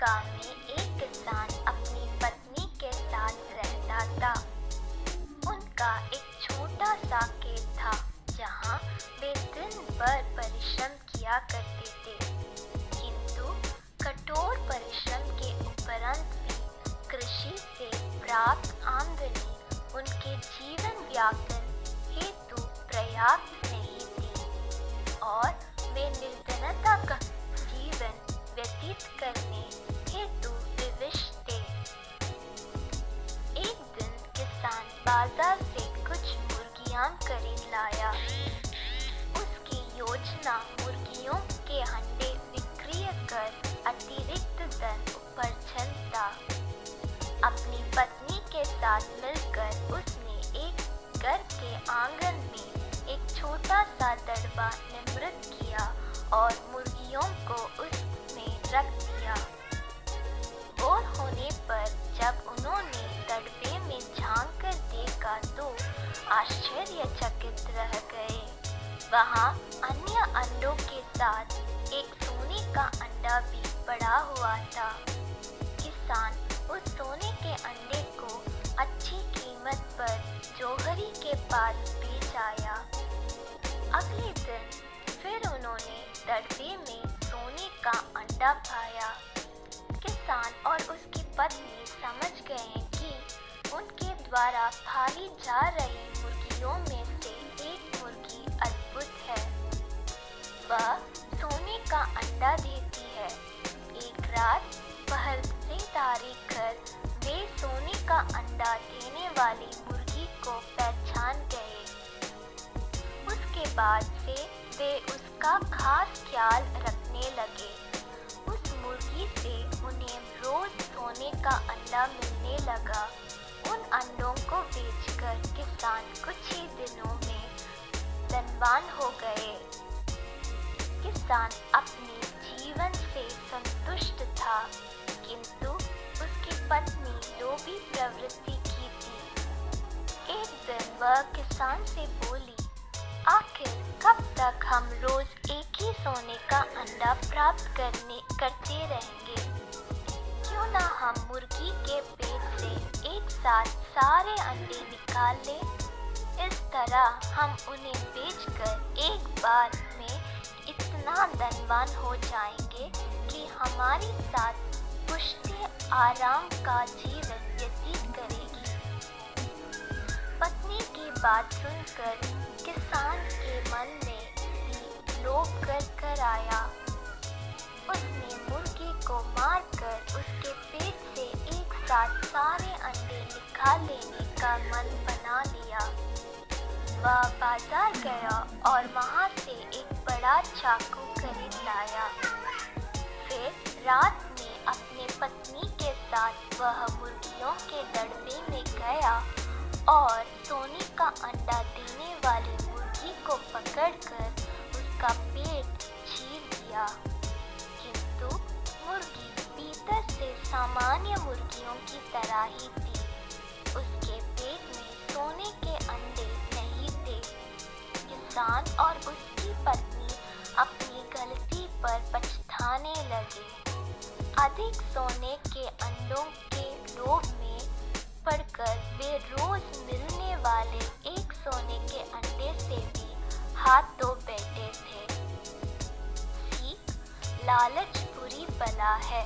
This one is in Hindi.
गांव में एक किसान अपनी पत्नी के साथ रहता था। उनका एक छोटा सा खेत था जहां वे दिन भर परिश्रम किया करते थे, किंतु कठोर परिश्रम के उपरांत भी कृषि से प्राप्त आमदनी उनके जीवन यापन हेतु पर्याप्त नहीं थी और वे निर्धनता का जीवन व्यतीत करने हेतु विवश थे। एक दिन किसान बाजार से कुछ मुर्गियां खरीद लाया। उसकी योजना मुर्गियों के अंडे बिक्री कर अतिरिक्त धन उपार्जन था। अपनी पत्नी के साथ मिलकर उसने एक घर के आंगन में एक छोटा सा दड़बा निर्मित किया और मुर्गियों को उसमें रख दिया। भोर होने पर जब उन्होंने दड़बे में झांक कर देखा तो आश्चर्यचकित रह गए। वहां अन्य अंडों के साथ एक सोने का अंडा भी पड़ा हुआ था। किसान उस सोने के अंडे को अच्छी कीमत पर जौहरी के पास बेच आया। अगले दिन फिर उन्होंने दड़बे में सोने का अंडा पाया। किसान और उसकी पत्नी समझ गए कि उनके द्वारा पाली जा रही मुर्गियों में से एक मुर्गी अद्भुत है। वह सोने का अंडा देती है। एक रात पहरेदारी कर वे सोने का अंडा देने वाली मुर्गी को पहचान गए। उसके बाद से वे उसका खास ख्याल रखने लगे। उस मुर्गी से उन्हें रोज सोने का अंडा मिलने लगा। उन अंडों को बेचकर किसान कुछ ही दिनों में धनवान हो गए। किसान अपने जीवन से संतुष्ट था, किंतु उसकी पत्नी लोभी प्रवृत्ति की थी। एक दिन वह किसान से बोली, आखिर कब तक हम रोज एक ही सोने का अंडा प्राप्त करते रहेंगे? क्यों ना हम मुर्गी के पेट से एक साथ सारे अंडे निकाल लें? इस तरह हम उन्हें बेचकर एक बार में इतना धनवान हो जाएंगे कि हमारी साथ पुष्टि आराम का जीवन व्यतीत करेगी। पत्नी की बात सुनकर किसान के मन में भी लोभ कर आया। उसने मुर्गी को मारकर उसके पेट से एक साथ सारे अंडे निकाल लेने का मन बना लिया। वह बाजार गया और वहां से एक बड़ा चाकू खरीद लाया। फिर रात में अपने पत्नी के साथ वह मुर्गियों के दड़बे में गया और सोने का अंडा देने वाली मुर्गी को पकड़कर उसका पेट चीर दिया। किंतु मुर्गी भीतर से सामान्य मुर्गियों की तरह ही थी। उसके पेट में सोने के अंडे नहीं थे। किसान और उसकी पत्नी अपनी गलती पर पछताने लगे। अधिक सोने के अंडों के लोभ में पड़कर वे रोज मिलने वाले एक सोने के अंडे से भी हाथ धो बैठे थे। सीख, लालच बुरी बला है।